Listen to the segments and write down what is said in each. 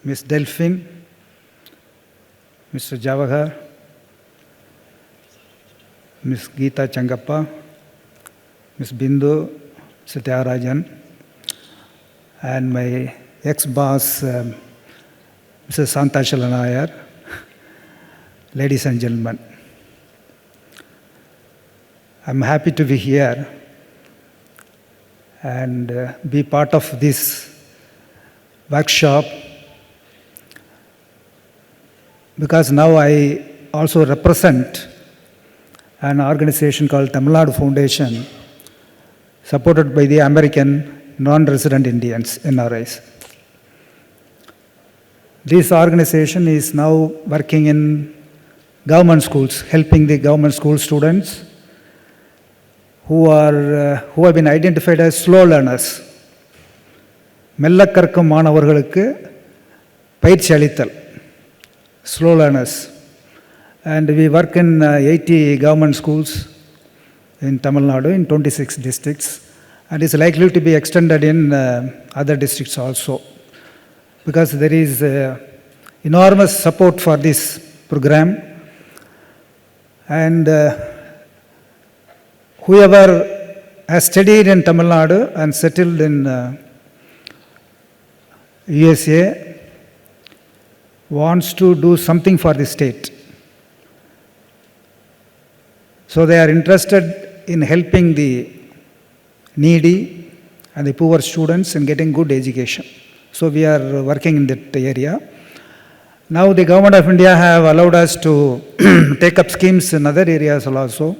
Ms. Delphine, Mr. Javahar, Ms. Geeta Changappa, Ms. Bindu, Mr. Tyagarajan, and my ex-boss, Mrs. Santashala Nair, ladies and gentlemen. I'm happy to be here and be part of this workshop, because now I also represent an organization called Tamil Nadu Foundation, supported by the American non-resident Indians, NRIs. This organization is now working in government schools, helping the government school students who have been identified as slow learners. மெல்ல கற்கும் மாணவர்களுக்கு பயிற்சி அளித்தல், slow learners. And we work in 80 government schools in Tamil Nadu in 26 districts, and is likely to be extended in other districts also, because there is enormous support for this program. And whoever has studied in Tamil Nadu and settled in USA wants to do something for the state. So they are interested in helping the needy and the poor students in getting good education. So we are working in that area. Now the government of India have allowed us to take up schemes in other areas also.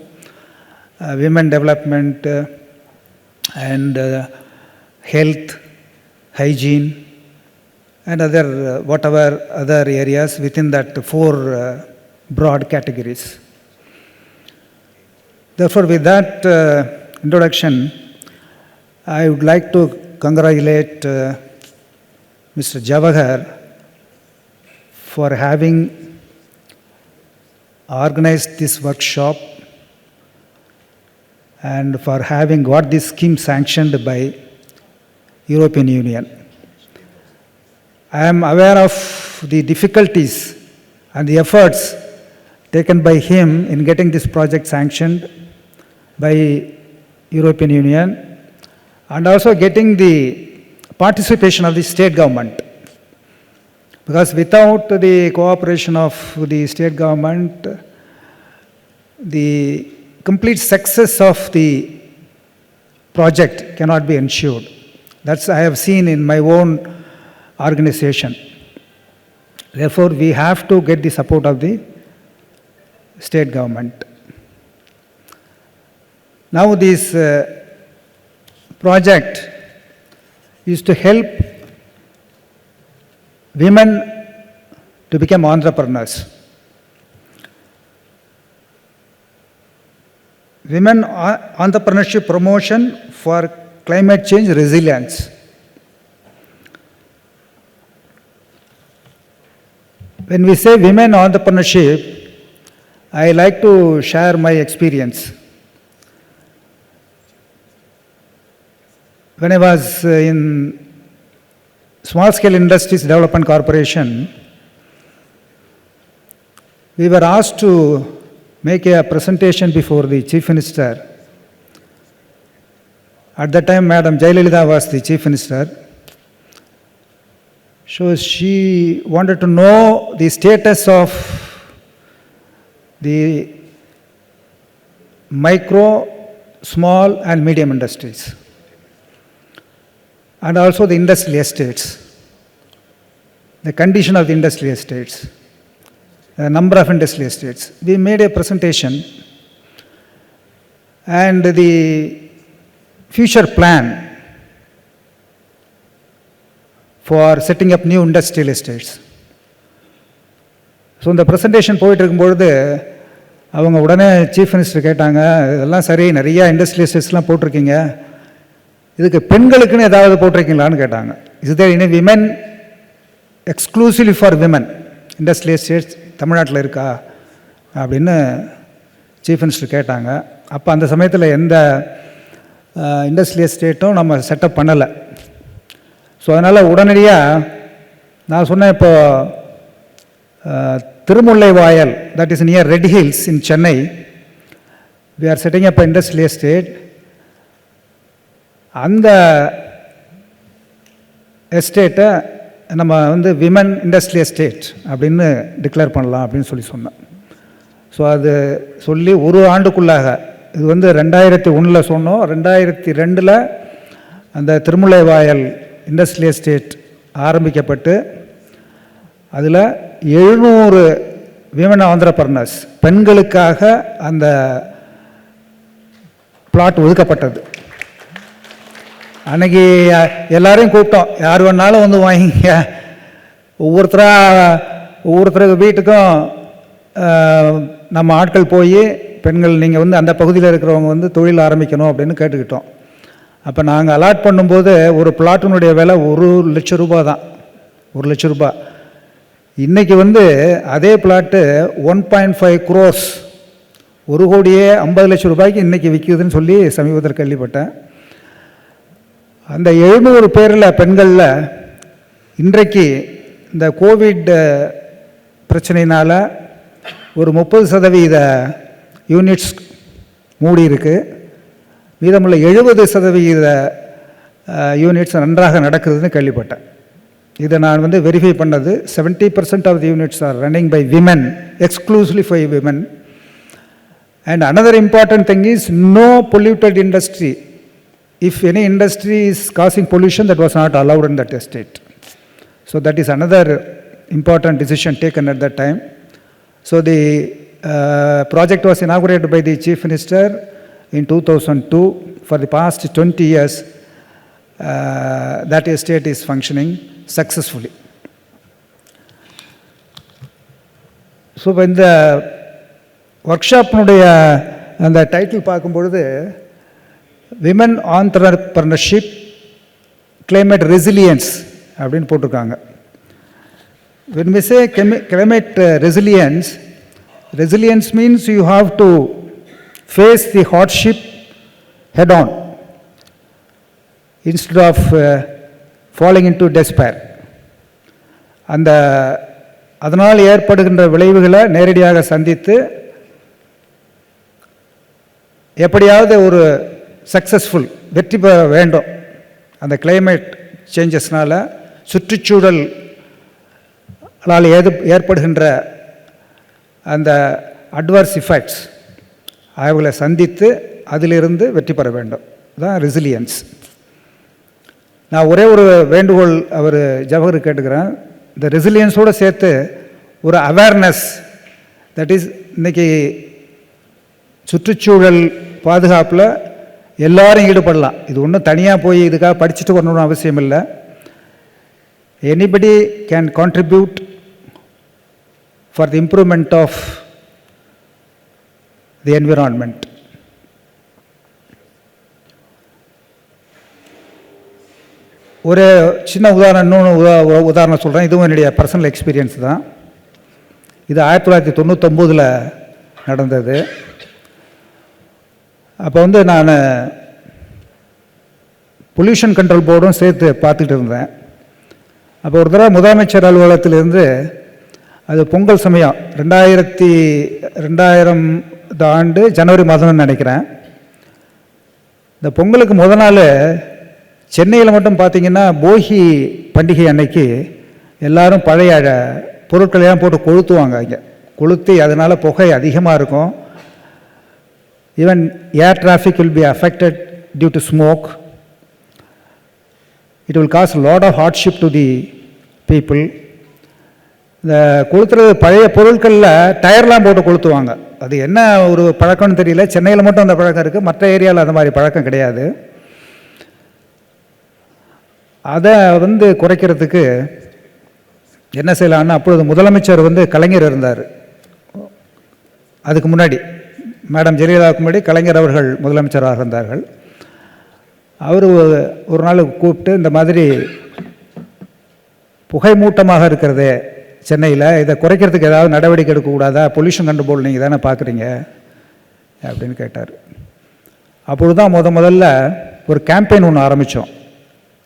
Women development and health, hygiene, and other whatever other areas within that four broad categories. Therefore, with that introduction, I would like to congratulate Mr. Javahar for having organized this workshop and for having got this scheme sanctioned by European Union. I am aware of the difficulties and the efforts taken by him in getting this project sanctioned by European Union, and also getting the participation of the state government. Because without the cooperation of the state government, the complete success of the project cannot be ensured. That's I have seen in my own organization. Therefore, we have to get the support of the state government. Now this project is to help women to become entrepreneurs. Women entrepreneurship promotion for climate change resilience. When we say women entrepreneurship, I like to share my experience. When I was in Small Scale Industries Development Corporation, we were asked to make a presentation before the Chief Minister. At that time, Madam Jayalalitha was the Chief Minister. So she wanted to know the status of the micro, small and medium industries, and also the industrial estates, the condition of the industrial estates, the number of industrial estates. We made a presentation and the future plan for setting up new industrial estates. So in the presentation போயிட்டு இருக்கும்பொழுது அவங்க உடனே chief minister கேட்டாங்க, இதெல்லாம் சரி, நிறைய industrial எஸ்டேட்ஸ்லாம் போட்டிருக்கீங்க, இதுக்கு பெண்களுக்குன்னு ஏதாவது போட்டிருக்கீங்களான்னு கேட்டாங்க. Is there any women exclusively for women industrial estates தமிழ்நாட்டில் இருக்கா அப்படின்னு சீஃப் மினிஸ்டர் கேட்டாங்க. அப்போ அந்த சமயத்தில் எந்த இண்டஸ்ட்ரியல் எஸ்டேட்டும் நம்ம செட்டப் பண்ணலை. ஸோ அதனால் உடனடியாக நான் சொன்னேன் இப்போ Thirumullai வாயல், that is near Red Hills in Chennai, we are setting up an industrial estate. அந்த எஸ்டேட்டை நம்ம வந்து விமன் இண்டஸ்ட்ரியல் எஸ்டேட் அப்படின்னு டிக்ளேர் பண்ணலாம் அப்படின்னு சொன்னேன். ஸோ அது சொல்லி ஒரு ஆண்டுக்குள்ளாக, இது வந்து 2001 சொன்னோம், 2002 அந்த திருமுல்லை வாயல் இண்டஸ்ட்ரியல் எஸ்டேட் ஆரம்பிக்கப்பட்டு அதில் 700 விமன் ஆந்திரப்ரனர்ஸ் பெண்களுக்காக அந்த பிளாட் ஒதுக்கப்பட்டது. அன்றைக்கி எல்லாரையும் கூப்பிட்டோம், யார் வேணாலும் வந்து வாங்கிங்க, ஒவ்வொருத்தருக்கு வீட்டுக்கும் நம்ம ஆட்கள் போய் பெண்கள் நீங்கள் வந்து அந்த பகுதியில் இருக்கிறவங்க வந்து தொழில் ஆரம்பிக்கணும் அப்படின்னு கேட்டுக்கிட்டோம். அப்போ நாங்கள் அலாட் பண்ணும்போது ஒரு பிளாட்டினுடைய விலை 1 லட்சம் ரூபாய் தான், 1 லட்சம் ரூபாய். இன்றைக்கி வந்து அதே பிளாட்டு 1.5 crores, 1,50,00,000 ரூபாய்க்கு இன்றைக்கி விற்குதுன்னு சொல்லி சமீபத்தில் கேள்விப்பட்டேன். அந்த 700 பேரில் பெண்களில் இன்றைக்கு இந்த கோவிட் பிரச்சனையினால் ஒரு 30% யூனிட்ஸ் மூடி இருக்குது, மீதமுள்ள 70% யூனிட்ஸ் நன்றாக நடக்குதுன்னு கேள்விப்பட்டேன். இதை நான் வந்து வெரிஃபை பண்ணது. 70% of the units are running by women, exclusively for women. And another important thing is no polluted industry. If any industry is causing pollution, that was not allowed in that estate. So that is another important decision taken at that time. So the project was inaugurated by the Chief Minister in 2002. For the past 20 years, that estate is functioning successfully. So when the workshop and the title பார்க்கும்பொழுது women entrepreneurship climate resilience அப்படின்னு போட்டிருக்காங்க. when we say climate resilience, resilience means you have to face the hardship head on instead of falling into despair. அதனால் ஏற்படுகின்ற விளைவுகளை நேரடியாக சந்தித்து எப்படியாவது ஒரு சக்ஸஸ்ஃபுல் வெற்றி பெற வேண்டும். அந்த கிளைமேட் சேஞ்சஸ்னால் சுற்றுச்சூழலால் ஏற்படுகின்ற அந்த அட்வர்ஸ் இஃபெக்ட்ஸ் அவர்களை சந்தித்து அதிலிருந்து வெற்றி பெற வேண்டும். தான் ரெசிலியன்ஸ். நான் ஒரே ஒரு வேண்டுகோள் அவர் ஜவஹர் கேட்டுக்கிறேன். இந்த ரெசிலியன்ஸோடு சேர்த்து ஒரு அவேர்னஸ், தட் இஸ் இன்றைக்கி சுற்றுச்சூழல் பாதுகாப்பில் எல்லாரும் ஈடுபடலாம். இது ஒன்றும் தனியாக போய் இதுக்காக படிச்சுட்டு வரணும்னு அவசியம் இல்லை. Anybody can contribute for the improvement of the environment. ஒரு சின்ன உதாரணம், இன்னொன்று உதாரணம் சொல்கிறேன். இதுவும் என்னுடைய பர்சனல் எக்ஸ்பீரியன்ஸ் தான். இது 1999 நடந்தது. அப்போ வந்து நான் பொல்யூஷன் கண்ட்ரோல் போர்டும் சேர்த்து பார்த்துக்கிட்டு இருந்தேன். அப்போ ஒரு தடவை முதலமைச்சர் அலுவலகத்திலிருந்து, அது பொங்கல் சமயம் 2000 ஆண்டு ஜனவரி மாதம்னு நினைக்கிறேன், இந்த பொங்கலுக்கு முத நாள் சென்னையில் மட்டும் பார்த்திங்கன்னா போகி பண்டிகை அன்னைக்கு எல்லோரும் பழைய பொருட்களையெல்லாம் போட்டு கொளுத்துவாங்க. இங்கே கொளுத்தி அதனால் புகை அதிகமாக இருக்கும். Even air traffic will be affected due to smoke. It will cause a lot of hardship to the people. இந்த கொளுத்துறது பழைய பொருட்களில் டயர்லாம் போட்டு கொளுத்துவாங்க. அது என்ன ஒரு பழக்கம்னு தெரியல. சென்னையில் மட்டும் அந்த பழக்கம் இருக்குது, மற்ற ஏரியாவில் அந்த மாதிரி பழக்கம் கிடையாது. அதை வந்து குறைக்கிறதுக்கு என்ன செய்யலான்னு அப்பொழுது முதலமைச்சர் வந்து கலைஞர் இருந்தார். அதுக்கு முன்னாடி மேடம் ஜெயலலிதாவுக்கு முன்னாடி கலைஞர் அவர்கள் முதலமைச்சராக இருந்தார்கள். அவர் ஒரு நாள் கூப்பிட்டு, இந்த மாதிரி புகை மூட்டமாக இருக்கிறது சென்னையில், இதை குறைக்கிறதுக்கு ஏதாவது நடவடிக்கை எடுக்கக்கூடாதா, பொல்யூஷன் கண்ட்ரோல் நீங்கள் தானே பார்க்குறீங்க அப்படின்னு கேட்டார். அப்பொழுது தான் முதல்ல ஒரு கேம்பெயின் ஒன்று ஆரம்பித்தோம்.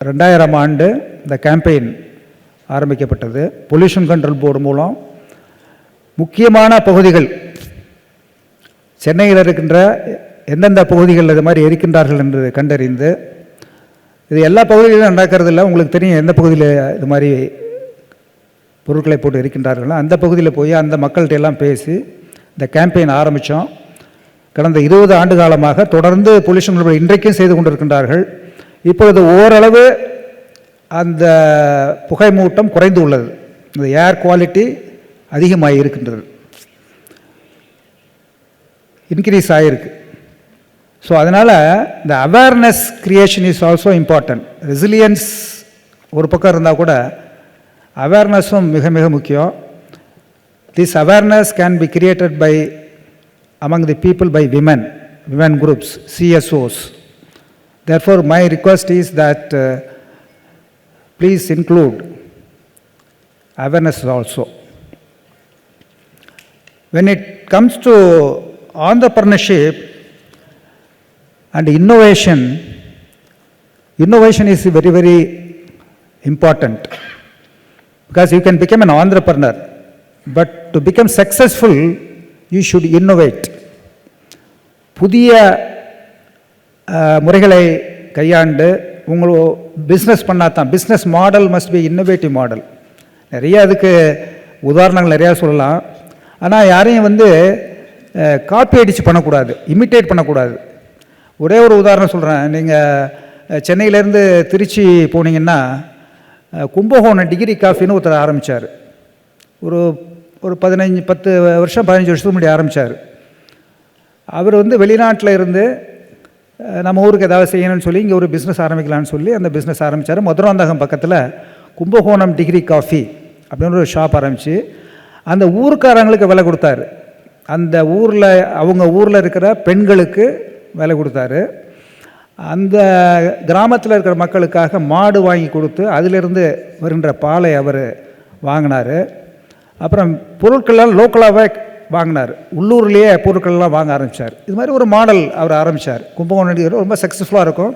2000 ஆண்டு இந்த கேம்பெயின் ஆரம்பிக்கப்பட்டது. பொல்யூஷன் கண்ட்ரோல் போர்டு மூலம் முக்கியமான பகுதிகள், சென்னையில் இருக்கின்ற எந்தெந்த பகுதிகளில் இது மாதிரி இருக்கின்றார்கள் என்று கண்டறிந்து, இது எல்லா பகுதிகளிலும் நடக்கிறது இல்லை, உங்களுக்கு தெரியும் எந்த பகுதியில் இது மாதிரி பொருட்களை போட்டு இருக்கின்றார்களோ அந்த பகுதியில் போய் அந்த மக்கள்கிட்ட எல்லாம் பேசி இந்த கேம்பெயின் ஆரம்பித்தோம். கடந்த 20 ஆண்டு காலமாக தொடர்ந்து பொல்யூஷன் கண்ட்ரோல் இன்றைக்கும் செய்து கொண்டிருக்கின்றார்கள். இப்பொழுது ஓரளவு அந்த புகை மூட்டம் குறைந்து உள்ளது, இந்த ஏர் குவாலிட்டி அதிகமாக இருக்கின்றது, இன்க்ரீஸ் ஆகிருக்கு. ஸோ அதனால் இந்த awareness creation is also important. Resilience ஒரு பக்கம் இருந்தால் கூட அவேர்னஸும் மிக மிக முக்கியம். This awareness can be created by among the people by women groups, CSOs. Therefore, my request is that please include awareness also. When it comes to entrepreneurship and innovation is very, very important, because you can become an entrepreneur, but to become successful, you should innovate. புதிய முறைகளை கையாண்டு உங்கள் business பண்ணால் தான். Business model must be innovative model. நிறைய அதுக்கு உதாரணங்கள் நிறையா சொல்லலாம். ஆனால் யாரையும் காப்பி அடித்து பண்ணக்கூடாது, இமிட்டேட் பண்ணக்கூடாது. ஒரே ஒரு உதாரணம் சொல்கிறேன். நீங்கள் சென்னையிலேருந்து திருச்சி போனீங்கன்னா கும்பகோணம் டிகிரி காஃபின்னு ஒருத்தர் ஆரம்பித்தார். ஒரு 10 வருஷம் 15 வருஷத்துக்கு முன்னாடி ஆரம்பித்தார். அவர் வெளிநாட்டில் இருந்து நம்ம ஊருக்கு ஏதாவது செய்யணும்னு சொல்லி இங்கே ஒரு பிஸ்னஸ் ஆரம்பிக்கலான்னு சொல்லி அந்த பிஸ்னஸ் ஆரம்பித்தார். மதுராந்தகம் பக்கத்தில் கும்பகோணம் டிகிரி காஃபி அப்படின்னு ஒரு ஷாப் ஆரம்பித்து அந்த ஊருக்காரங்களுக்கு விலை கொடுத்தாரு. அந்த ஊரில் அவங்க ஊரில் இருக்கிற பெண்களுக்கு விலை கொடுத்தாரு. அந்த கிராமத்தில் இருக்கிற மக்களுக்காக மாடு வாங்கி கொடுத்து அதிலிருந்து வருகின்ற பாலை அவர் வாங்கினார். அப்புறம் பொருட்கள்லாம் லோக்கலாகவே வாங்கினார், உள்ளூர்லேயே பொருட்கள்லாம் வாங்க ஆரம்பித்தார். இது மாதிரி ஒரு மாடல் அவர் ஆரம்பித்தார். கும்பகோணம் ரொம்ப சக்ஸஸ்ஃபுல்லாக இருக்கும்.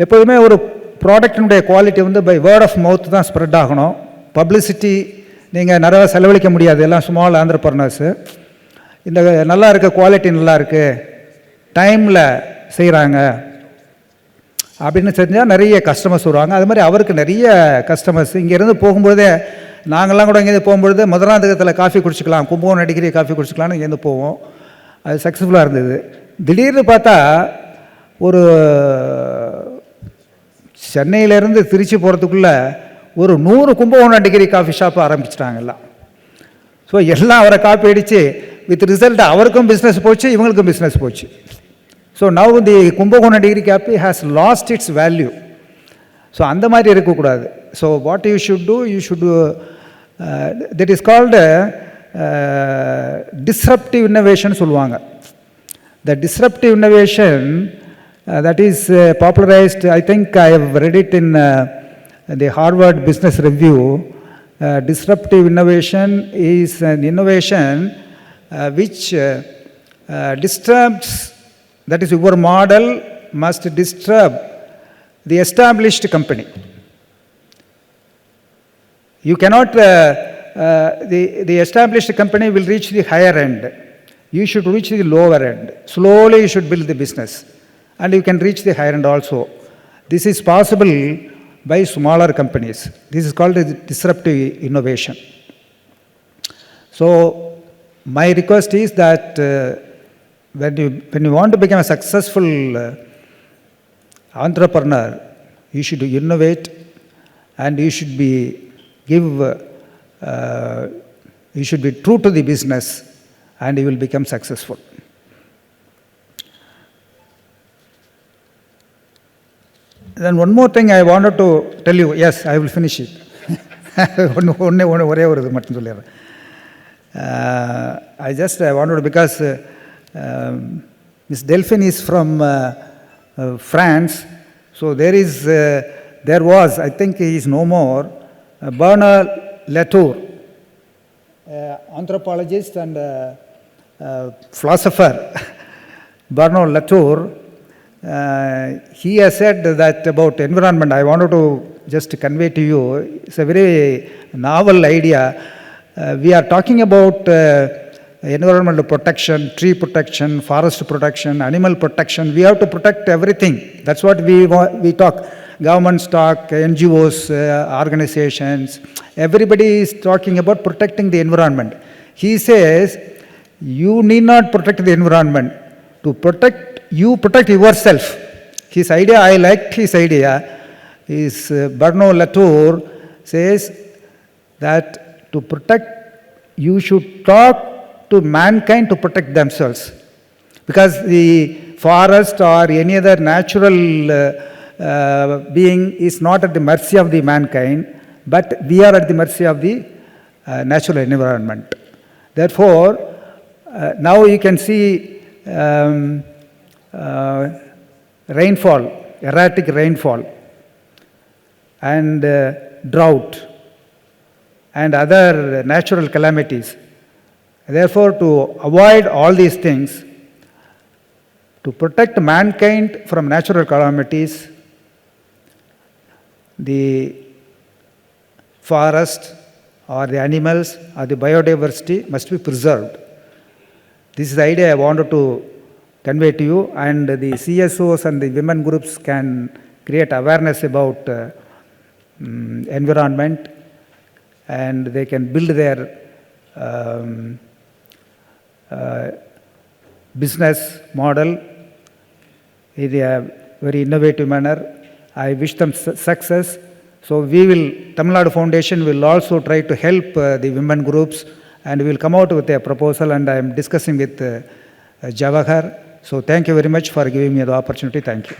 எப்போதுமே ஒரு ப்ராடக்டினுடைய quality by word of mouth தான் ஸ்ப்ரெட் ஆகணும். பப்ளிசிட்டி நீங்கள் நிறையா செலவழிக்க முடியாது. எல்லாம் ஸ்மால் ஆண்டர்பிரனர்ஸு. இந்த நல்லா இருக்க குவாலிட்டி நல்லா இருக்குது, டைமில் செய்கிறாங்க அப்படின்னு தெரிஞ்சால் நிறைய கஸ்டமர்ஸ் வருவாங்க. அது மாதிரி அவருக்கு நிறைய கஸ்டமர்ஸ் இங்கேருந்து போகும்போதே, நாங்கள்லாம் கூட இங்கேருந்து போகும்பொழுது மதுராந்தகத்தில் காஃபி குடிச்சிக்கலாம், கும்பகோணம் டிகிரி காஃபி குடிச்சிக்கலாம்னு இங்கேருந்து போவோம். அது சக்ஸஸ்ஃபுல்லாக இருந்தது. திடீர்னு பார்த்தா ஒரு சென்னையிலேருந்து திருச்சி போகிறதுக்குள்ளே ஒரு 100 கும்பகோணம் டிகிரி காஃபி ஷாப் ஆரம்பிச்சிட்டாங்க எல்லாம். ஸோ எல்லாம் அவரை காப்பி அடித்து வித் ரிசல்ட் அவருக்கும் பிஸ்னஸ் போச்சு, இவங்களுக்கும் பிஸ்னஸ் போச்சு. So now the Kumbakonam degree coffee has lost its value. So அந்த மாதிரி இருக்கக்கூடாது. So what you should do, you should that is called disruptive innovation சொல்லுவாங்க. The disruptive innovation that is popularised, I think I have read it in the Harvard Business Review. Disruptive innovation is an innovation which disturbs, that is your model must disturb the established company. You cannot, the established company will reach the higher end. You should reach the lower end. Slowly you should build the business and you can reach the higher end also. This is possible by smaller companies. This is called disruptive innovation. So my request is that when you want to become a successful entrepreneur, you should innovate and you should be you should be true to the business and you will become successful. Then one more thing I wanted to tell you. Yes, I will finish it. ஒரே ஒரு இது மட்டும் சொல்லிடுறேன். I wanted to, because Miss Delphine is from France, so there was, I think he is no more, Bernard Latour, anthropologist and philosopher. Bernard Latour, he has said that about environment. I wanted to just convey to you. It's a very novel idea. We are talking about environmental protection, tree protection, forest protection, animal protection. We have to protect everything. That's what we talk. Governments talk, NGOs, organizations. Everybody is talking about protecting the environment. He says, you need not protect the environment. To protect, you protect yourself. His idea, I liked his idea, is Bernard Latour says that to protect, you should talk to mankind to protect themselves. Because the forest or any other natural being is not at the mercy of the mankind, but we are at the mercy of the natural environment. Therefore, now you can see rainfall, erratic rainfall, and drought, and other natural calamities. Therefore, to avoid all these things, to protect mankind from natural calamities, the forest or the animals or the biodiversity must be preserved. This is the idea I wanted to convey to you, and the CSOs and the women groups can create awareness about environment, and they can build their business model in a very innovative manner. I wish them success. So we will, Tamil Nadu Foundation will also try to help the women groups, and we will come out with a proposal, and I am discussing with Jawahar. So thank you very much for giving me the opportunity. Thank you.